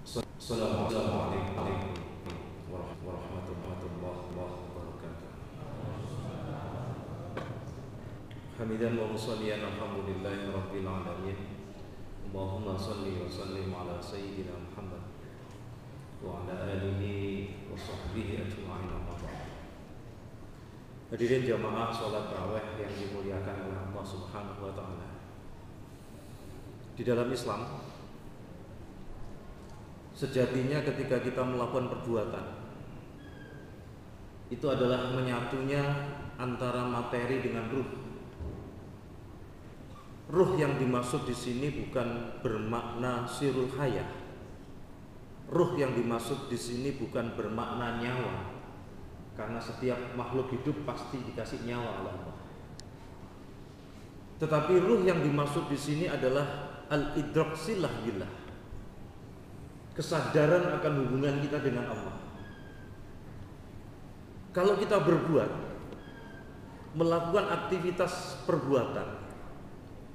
Assalamualaikum warahmatullahi wabarakatuh. Hamidan wa musalliyan alhamdulillahi rabbil alamin. Allahumma salli wa sallim ala sayyidina Muhammad wa ala alihi wa sahbihi ajma'in. Hadirin jamaah salat tarawih yang dimuliakan oleh Allah Subhanahu wa taala. Di dalam Islam, sejatinya ketika kita melakukan perbuatan, itu adalah menyatunya antara materi dengan ruh. Ruh yang dimaksud di sini bukan bermakna sirul hayah. Ruh yang dimaksud di sini bukan bermakna nyawa, karena setiap makhluk hidup pasti dikasih nyawa oleh Allah. Tetapi ruh yang dimaksud di sini adalah al-idrak silah billah, kesadaran akan hubungan kita dengan Allah. Kalau kita berbuat, melakukan aktivitas perbuatan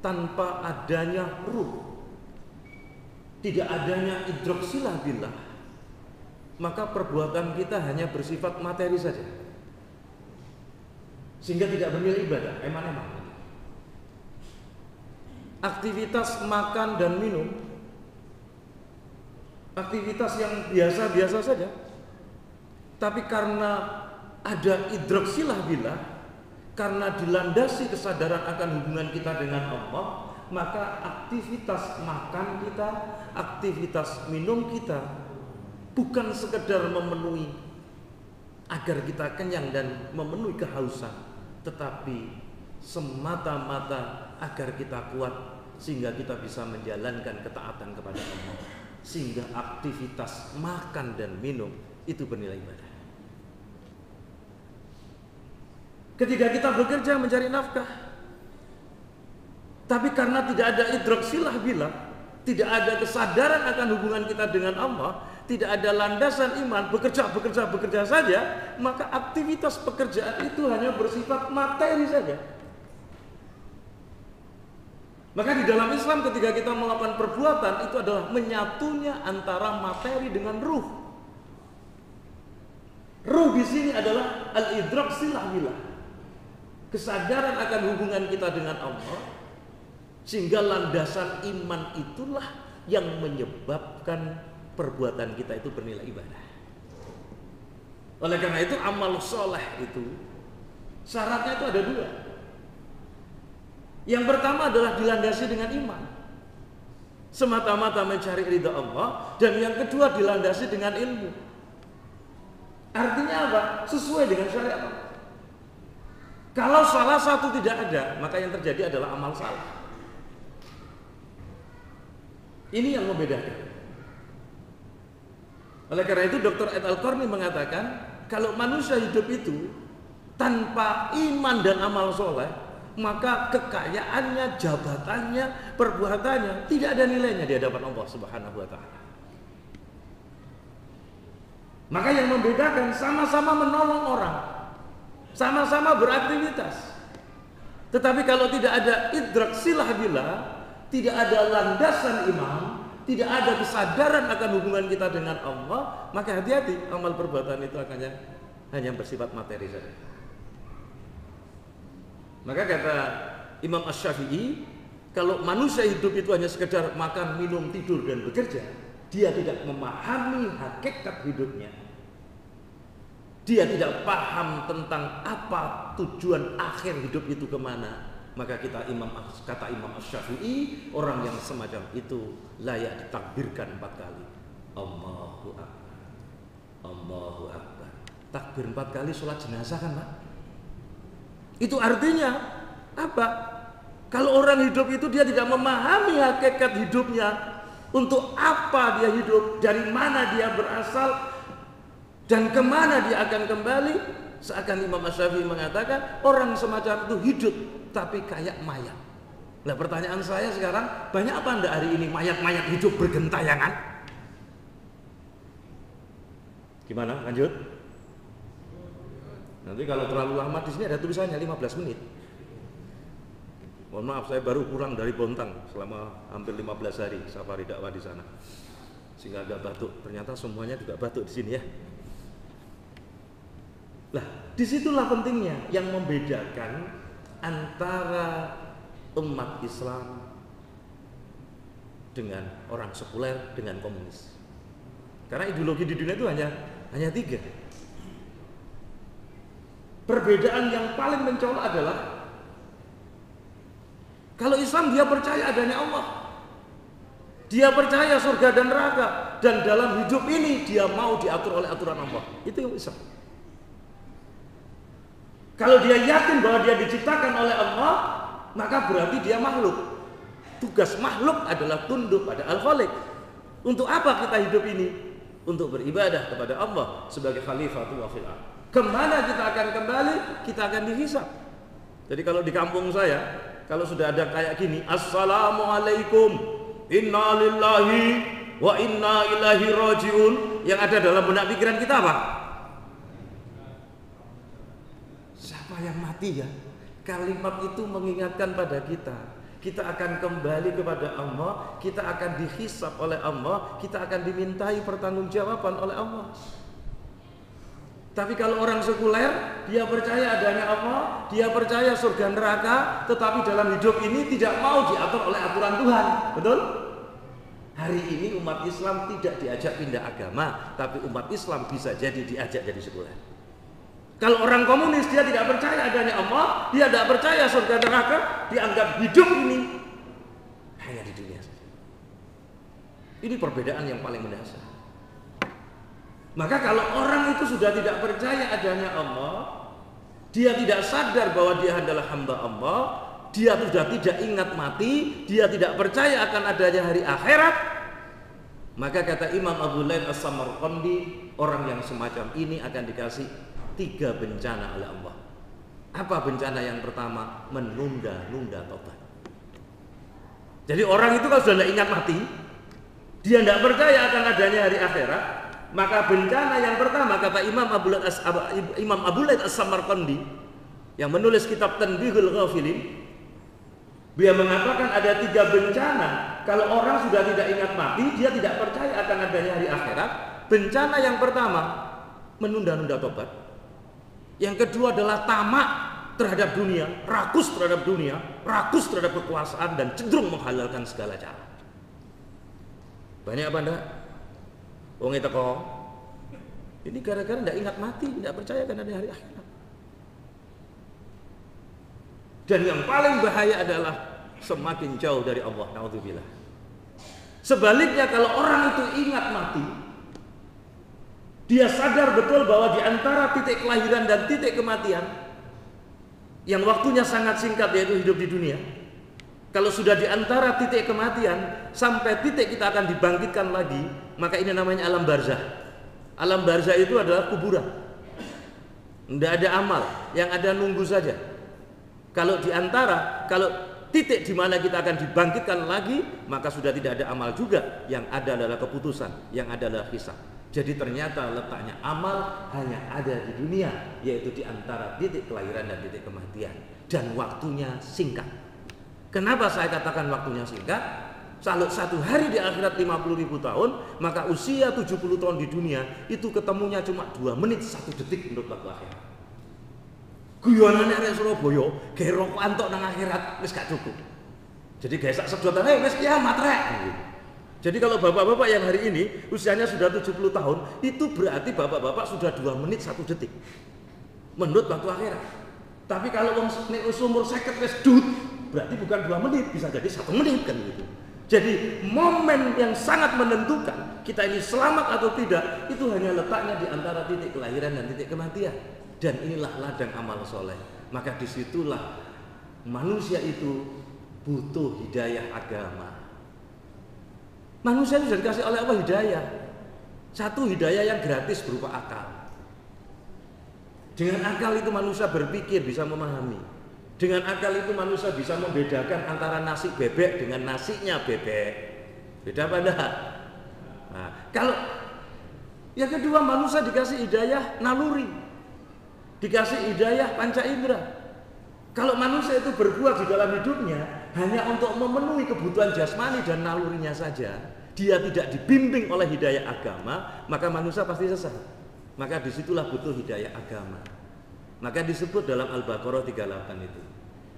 tanpa adanya ruh, tidak adanya idrak silah billah, maka perbuatan kita hanya bersifat materi saja, sehingga tidak bernilai ibadah, eman-eman. Aktivitas makan dan minum, aktivitas yang biasa-biasa saja, tapi karena ada idrak silah billah, karena dilandasi kesadaran akan hubungan kita dengan Allah, maka aktivitas makan kita, aktivitas minum kita bukan sekedar memenuhi agar kita kenyang dan memenuhi kehausan, tetapi semata-mata agar kita kuat sehingga kita bisa menjalankan ketaatan kepada Allah, sehingga aktivitas makan dan minum itu bernilai ibadah. Ketika kita bekerja mencari nafkah, tapi karena tidak ada idrak silah billah, tidak ada kesadaran akan hubungan kita dengan Allah, tidak ada landasan iman, bekerja saja, maka aktivitas pekerjaan itu hanya bersifat materi saja. Maka di dalam Islam ketika kita melakukan perbuatan, itu adalah menyatunya antara materi dengan ruh. Ruh di sini adalah al-idrak silah billah, kesadaran akan hubungan kita dengan Allah, sehingga landasan iman itulah yang menyebabkan perbuatan kita itu bernilai ibadah. Oleh karena itu amal soleh itu syaratnya itu ada dua. Yang pertama adalah dilandasi dengan iman, semata-mata mencari ridha Allah, dan yang kedua dilandasi dengan ilmu. Artinya apa? Sesuai dengan syariat Allah. Kalau salah satu tidak ada, maka yang terjadi adalah amal salah. Ini yang membedakan. Oleh karena itu Dr. Ed Al-Qarni mengatakan, kalau manusia hidup itu tanpa iman dan amal soleh, maka kekayaannya, jabatannya, perbuatannya tidak ada nilainya di hadapan Allah Subhanahu wa taala. Maka yang membedakan sama-sama menolong orang, sama-sama beraktivitas. Tetapi kalau tidak ada idrak silah billah, tidak ada landasan iman, tidak ada kesadaran akan hubungan kita dengan Allah, maka hati-hati, amal perbuatan itu akan hanya bersifat materi saja. Maka kata Imam Asy-Syafi'i, kalau manusia hidup itu hanya sekedar makan, minum, tidur, dan bekerja, dia tidak memahami hakikat hidupnya. Dia tidak paham tentang apa tujuan akhir hidup itu kemana. Maka kata Imam Asy-Syafi'i, orang yang semacam itu layak ditakbirkan 4 kali. Allahu Akbar, Allahu Akbar. Takbir 4 kali sholat jenazah kan, Pak? Itu artinya apa? Kalau orang hidup itu dia tidak memahami hakikat hidupnya, untuk apa dia hidup, dari mana dia berasal, dan kemana dia akan kembali. Seakan Imam Asy-Syafi'i mengatakan orang semacam itu hidup tapi kayak mayat. Nah, pertanyaan saya sekarang, banyak apa anda hari ini mayat-mayat hidup bergentayangan? Gimana? Lanjut. Nanti kalau terlalu lama di sini ada tulisannya 15 menit. Mohon maaf, saya baru pulang dari Bontang selama hampir 15 hari safari dakwah di sana. sehingga agak batuk. Ternyata semuanya juga batuk di sini ya. Lah, disitulah pentingnya yang membedakan antara umat Islam dengan orang sekuler dengan komunis. Karena ideologi di dunia itu hanya 3. Perbedaan yang paling mencolok adalah kalau Islam dia percaya adanya Allah. Dia percaya surga dan neraka, dan dalam hidup ini dia mau diatur oleh aturan Allah. Itu yang Islam. Kalau dia yakin bahwa dia diciptakan oleh Allah, maka berarti dia makhluk. Tugas makhluk adalah tunduk pada Al-Khaliq. Untuk apa kita hidup ini? Untuk beribadah kepada Allah sebagai Khalifatullah fil ardh. Kemana kita akan kembali? Kita akan dihisab. Jadi kalau di kampung saya, kalau sudah ada kayak gini, Assalamualaikum, inna lillahi wa inna ilaihi rajiun, yang ada dalam benak pikiran kita apa? Siapa yang mati ya? Kalimat itu mengingatkan pada kita akan kembali kepada Allah, kita akan dihisab oleh Allah, kita akan dimintai pertanggungjawaban oleh Allah. Tapi kalau orang sekuler, dia percaya adanya Allah, dia percaya surga neraka, tetapi dalam hidup ini tidak mau diatur oleh aturan Tuhan. Betul? Hari ini umat Islam tidak diajak pindah agama, tapi umat Islam bisa jadi diajak jadi sekuler. Kalau orang komunis, dia tidak percaya adanya Allah, dia tidak percaya surga neraka, dianggap hidup ini hanya di dunia saja. Ini perbedaan yang paling mendasar. Maka kalau orang itu sudah tidak percaya adanya Allah, dia tidak sadar bahwa dia adalah hamba Allah, dia sudah tidak ingat mati, dia tidak percaya akan adanya hari akhirat, maka kata Imam Abu Lail As-Samarqandi, orang yang semacam ini akan dikasih 3 bencana oleh Allah. Apa bencana yang pertama? Menunda-nunda tobat. Jadi orang itu kalau sudah tidak ingat mati, dia tidak percaya akan adanya hari akhirat, maka bencana yang pertama kata Imam Abu Lail As-Samarqandi yang menulis kitab Tanbihul Ghafilin, dia mengatakan ada 3 bencana kalau orang sudah tidak ingat mati, dia tidak percaya akan adanya hari akhirat. Bencana yang pertama menunda-nunda tobat. Yang kedua adalah tamak terhadap dunia, rakus terhadap dunia, rakus terhadap kekuasaan, dan cenderung menghalalkan segala cara. Banyak apa enggak? Wong teko. Ini gara-gara tidak ingat mati, tidak percaya akan ada hari akhirat. Dan yang paling bahaya adalah semakin jauh dari Allah. Naudzubillah. Sebaliknya kalau orang itu ingat mati, dia sadar betul bahwa di antara titik kelahiran dan titik kematian yang waktunya sangat singkat, yaitu hidup di dunia, kalau sudah di antara titik kematian sampai titik kita akan dibangkitkan lagi, maka ini namanya alam barzah. Alam barzah itu adalah kuburan. Tidak ada amal, yang ada nunggu saja. Kalau di antara, kalau titik di mana kita akan dibangkitkan lagi, maka sudah tidak ada amal juga, yang ada adalah keputusan, yang ada adalah hisab. Jadi ternyata letaknya amal hanya ada di dunia, yaitu di antara titik kelahiran dan titik kematian, dan waktunya singkat. Kenapa saya katakan waktunya singkat? Kalau 1 hari di akhirat 50.000 tahun, maka usia 70 tahun di dunia itu ketemunya cuma 2 menit 1 detik menurut waktu akhirat. Guyonane arek Surabaya, gawe rokokan tok nang akhirat wis gak cukup. Jadi gawe sak sedotan wis kiamat rek. Jadi kalau bapak-bapak yang hari ini usianya sudah 70 tahun, itu berarti bapak-bapak sudah 2 menit 1 detik menurut waktu akhirat. Tapi kalau wong umur 50 wis dut, berarti bukan 2 menit, bisa jadi 1 menit kan gitu. Jadi momen yang sangat menentukan kita ini selamat atau tidak, itu hanya letaknya di antara titik kelahiran dan titik kematian. Dan inilah ladang amal soleh. Maka disitulah manusia itu butuh hidayah agama. Manusia sudah dikasih oleh Allah hidayah. Satu, hidayah yang gratis berupa akal. Dengan akal itu manusia berpikir, bisa memahami. Dengan akal itu manusia bisa membedakan antara nasi bebek dengan nasinya bebek. Beda apa enggak? Nah, kalau yang kedua, manusia dikasih hidayah naluri, dikasih hidayah panca indera. Kalau manusia itu berbuat di dalam hidupnya hanya untuk memenuhi kebutuhan jasmani dan nalurinya saja, dia tidak dibimbing oleh hidayah agama, maka manusia pasti sesat. Maka disitulah butuh hidayah agama. Maka disebut dalam Al-Baqarah 38 itu,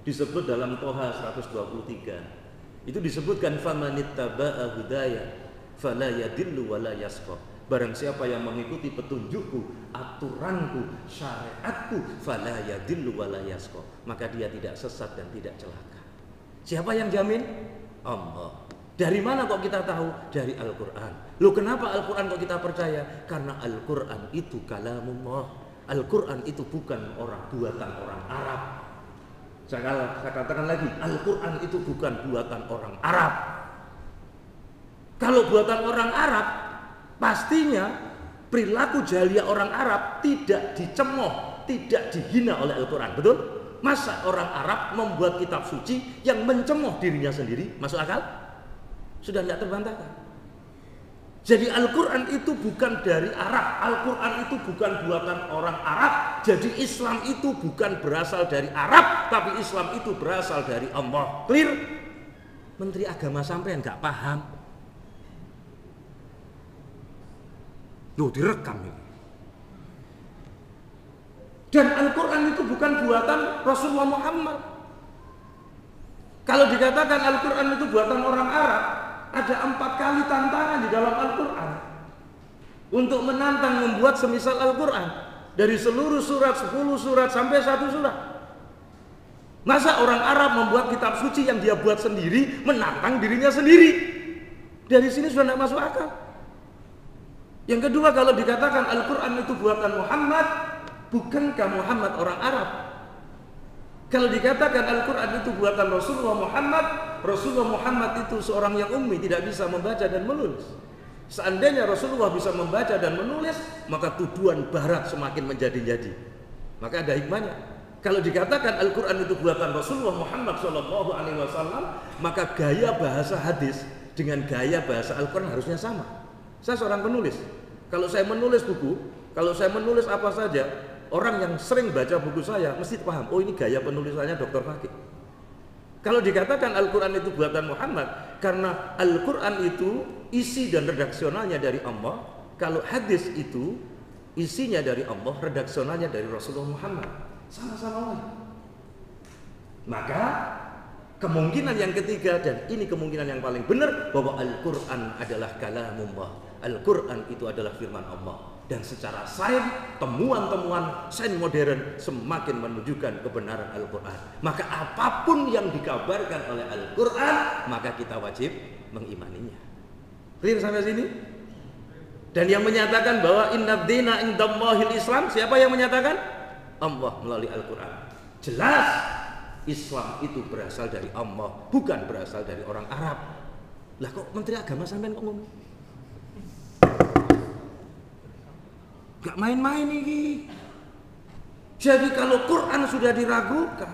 disebut dalam Toha 123, itu disebutkan famanittaba'a hudaya fala yadillu wala yasqa. Barang siapa yang mengikuti petunjukku, aturanku, syariatku, fala yadillu wala yasqa, maka dia tidak sesat dan tidak celaka. Siapa yang jamin? Allah. Dari mana kok kita tahu? Dari Al-Quran. Loh, kenapa Al-Quran kok kita percaya? Karena Al-Quran itu kalamullah. Al-Quran itu bukan buatan orang Arab. Saya katakan lagi, Al-Quran itu bukan buatan orang Arab. Kalau buatan orang Arab, pastinya perilaku jahiliyah orang Arab tidak dicemooh, tidak dihina oleh Al-Quran. Betul? Masa orang Arab membuat kitab suci yang mencemooh dirinya sendiri? Masuk akal? Sudah tidak terbantahkan. Jadi Al-Quran itu bukan dari Arab, Al-Quran itu bukan buatan orang Arab. Jadi Islam itu bukan berasal dari Arab, tapi Islam itu berasal dari Allah. Clear? Menteri Agama sampean nggak paham? Loh, direkam ini. Dan Al-Quran itu bukan buatan Rasulullah Muhammad. Kalau dikatakan Al-Quran itu buatan orang Arab, ada 4 kali tantangan di dalam Al-Quran untuk menantang membuat semisal Al-Quran. Dari seluruh surat, 10 surat sampai 1 surat. Masa orang Arab membuat kitab suci yang dia buat sendiri, menantang dirinya sendiri? Dari sini sudah tidak masuk akal. Yang kedua, kalau dikatakan Al-Quran itu buatan Muhammad, bukankah Muhammad orang Arab? Kalau dikatakan Al-Quran itu buatan Rasulullah Muhammad, Rasulullah Muhammad itu seorang yang ummi, tidak bisa membaca dan menulis. Seandainya Rasulullah bisa membaca dan menulis, maka tuduhan barat semakin menjadi-jadi. Maka ada hikmahnya. Kalau dikatakan Al-Quran itu buatan Rasulullah Muhammad SAW, maka gaya bahasa hadis dengan gaya bahasa Al-Quran harusnya sama. Saya seorang penulis. Kalau saya menulis buku, kalau saya menulis apa saja, orang yang sering baca buku saya mesti paham, oh ini gaya penulisannya Dr. Fakih. Kalau dikatakan Al-Quran itu buatan Muhammad, karena Al-Quran itu isi dan redaksionalnya dari Allah. Kalau hadis itu isinya dari Allah, redaksionalnya dari Rasulullah Muhammad. Sama-sama lain. Maka kemungkinan yang ketiga, dan ini kemungkinan yang paling benar, bahwa Al-Quran adalah kalamullah. Al-Quran itu adalah firman Allah. Dan secara sains, temuan-temuan sains modern semakin menunjukkan kebenaran Al-Quran. Maka apapun yang dikabarkan oleh Al-Quran, maka kita wajib mengimaninya. Clear sampai sini? Dan yang menyatakan bahwa inna dina indallahil Islam, siapa yang menyatakan? Allah melalui Al-Quran. Jelas Islam itu berasal dari Allah, bukan berasal dari orang Arab. Lah kok Menteri Agama sampean kok ngomong? Gak main-main ini. Jadi kalau Quran sudah diragukan,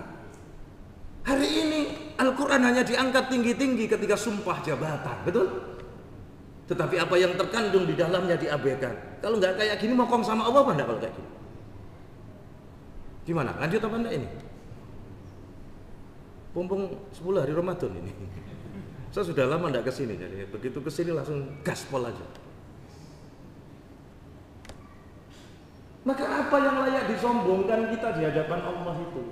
hari ini Al-Quran hanya diangkat tinggi-tinggi ketika sumpah jabatan, betul? Tetapi apa yang terkandung di dalamnya diabaikan. Kalau nggak kayak gini, mokong sama Allah apa enggak kalau kayak gini? Gimana? Lanjut apa enggak ini? Pumpung 10 hari Ramadan ini. Saya sudah lama enggak kesini, jadi begitu kesini langsung gaspol aja. Maka apa yang layak disombongkan kita di hadapan Allah itu?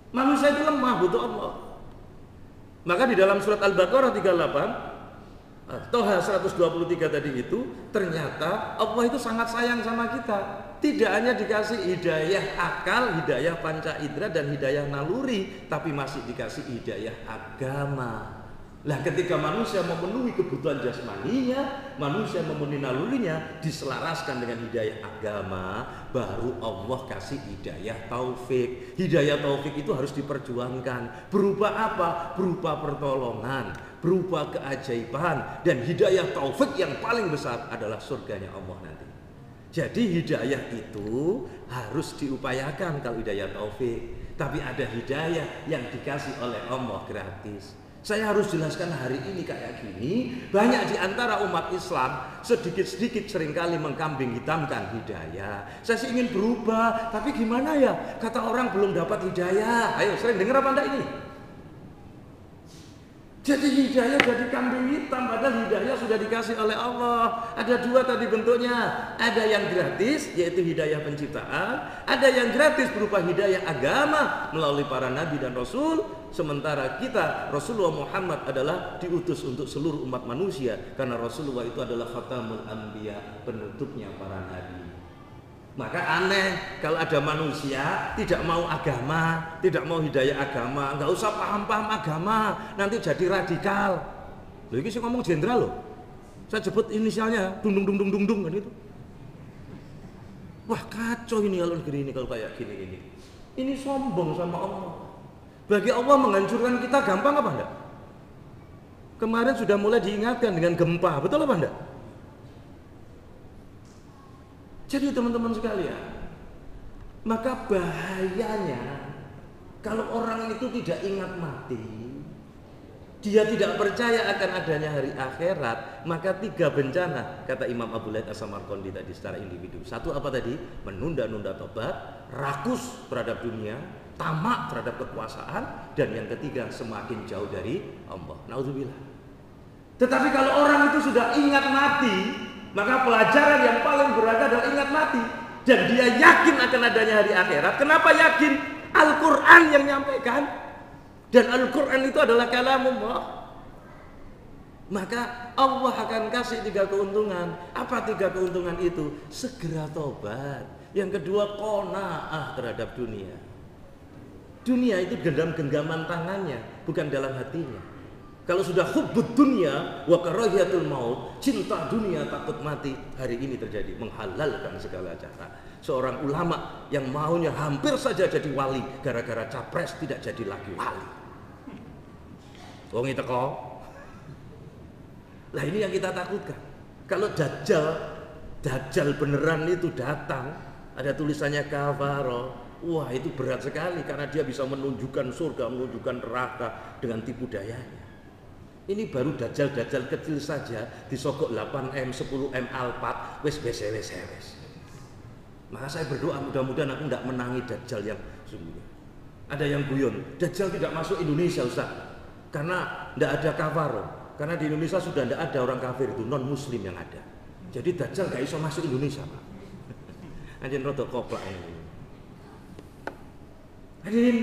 Manusia itu lemah, butuh Allah. Maka di dalam surat Al-Baqarah 38, Toha 123 tadi itu, ternyata Allah itu sangat sayang sama kita. Tidak hanya dikasih hidayah akal, hidayah panca indera dan hidayah naluri, tapi masih dikasih hidayah agama. Lah ketika manusia memenuhi kebutuhan jasmaninya, manusia memenuhi nalurinya, diselaraskan dengan hidayah agama, baru Allah kasih hidayah taufik. Hidayah taufik itu harus diperjuangkan. Berupa apa? Berupa pertolongan, berupa keajaiban. Dan hidayah taufik yang paling besar adalah surganya Allah nanti. Jadi hidayah itu harus diupayakan kalau hidayah taufik. Tapi ada hidayah yang dikasih oleh Allah gratis. Saya harus jelaskan hari ini kayak gini. Banyak di antara umat Islam sedikit-sedikit seringkali mengkambing hitamkan hidayah. Saya sih ingin berubah, tapi gimana ya? Kata orang belum dapat hidayah. Ayo, sering dengar apa enggak ini? Jadi hidayah jadi kambing hitam, padahal hidayah sudah dikasih oleh Allah. Ada dua tadi bentuknya. Ada yang gratis, yaitu hidayah penciptaan. Ada yang gratis berupa hidayah agama melalui para nabi dan rasul. Sementara kita, Rasulullah Muhammad adalah diutus untuk seluruh umat manusia. Karena Rasulullah itu adalah khatamul anbiya, penutupnya para nabi. Maka aneh kalau ada manusia tidak mau agama, tidak mau hidayah agama, nggak usah paham-paham agama, nanti jadi radikal. Loh ini sih ngomong jenderal loh. Saya sebut inisialnya, dung kan itu. Wah kacau ini kalau negeri ini kalau kayak gini. Ini sombong sama Allah. Bagi Allah menghancurkan kita gampang apa enggak? Kemarin sudah mulai diingatkan dengan gempa, betul apa enggak? Jadi teman-teman sekalian, maka bahayanya kalau orang itu tidak ingat mati, dia tidak percaya akan adanya hari akhirat, maka 3 bencana kata Imam Abu Laith As-Samarqandi tadi secara individu. Satu apa tadi? Menunda-nunda tobat, rakus terhadap dunia, tamak terhadap kekuasaan, dan yang ketiga semakin jauh dari Allah. Nauzubillah. Tetapi kalau orang itu sudah ingat mati, maka pelajaran yang paling berharga adalah ingat mati. Dan dia yakin akan adanya hari akhirat. Kenapa yakin? Al-Quran yang nyampaikan. Dan Al-Quran itu adalah kalamullah. Maka Allah akan kasih 3 keuntungan. Apa 3 keuntungan itu? Segera tobat. Yang kedua, qanaah terhadap dunia. Dunia itu dalam genggaman tangannya, bukan dalam hatinya. Kalau sudah hubbud dunia wa karahiyatul maut, cinta dunia takut mati, hari ini terjadi, menghalalkan segala cara. Seorang ulama yang maunya hampir saja jadi wali, gara-gara capres tidak jadi lagi wali. Wong teko. Lah ini yang kita takutkan. Kalau Dajjal beneran itu datang, ada tulisannya kafaro. Wah itu berat sekali karena dia bisa menunjukkan surga, menunjukkan neraka dengan tipu dayanya. Ini baru dajjal kecil saja disogok 8M, 10M Alphard, wes. Maka saya berdoa mudah-mudahan aku tidak menangi dajjal yang sungguh. Ada yang guyon, dajjal tidak masuk Indonesia Ustaz, karena tidak ada kafaro. Karena di Indonesia sudah tidak ada orang kafir, itu non muslim yang ada. Jadi dajjal gak bisa masuk Indonesia Pak. Anjing rodok koplak ini. Hadirin,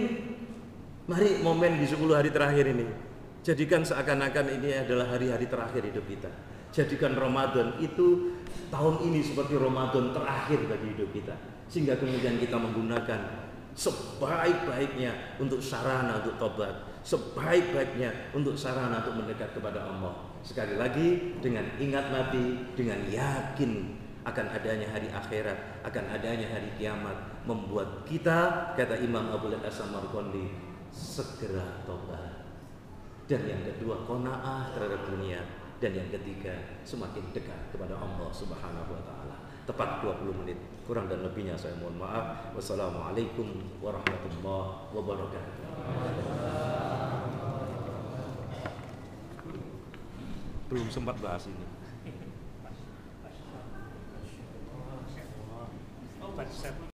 mari momen di 10 hari terakhir ini jadikan seakan-akan ini adalah hari-hari terakhir hidup kita. Jadikan Ramadan itu tahun ini seperti Ramadan terakhir bagi hidup kita. Sehingga kemudian kita menggunakan sebaik-baiknya untuk sarana untuk tobat, sebaik-baiknya untuk sarana untuk mendekat kepada Allah. Sekali lagi dengan ingat mati, dengan yakin akan adanya hari akhirat, akan adanya hari kiamat, membuat kita, kata Imam Abu Laith As-Samarqandi, segera tobat. Dan yang kedua, qanaah terhadap dunia. Dan yang ketiga, semakin dekat kepada Allah Subhanahu wa ta'ala. Tepat 20 menit, kurang dan lebihnya saya mohon maaf. Wassalamualaikum warahmatullahi wabarakatuh. Belum sempat bahas ini.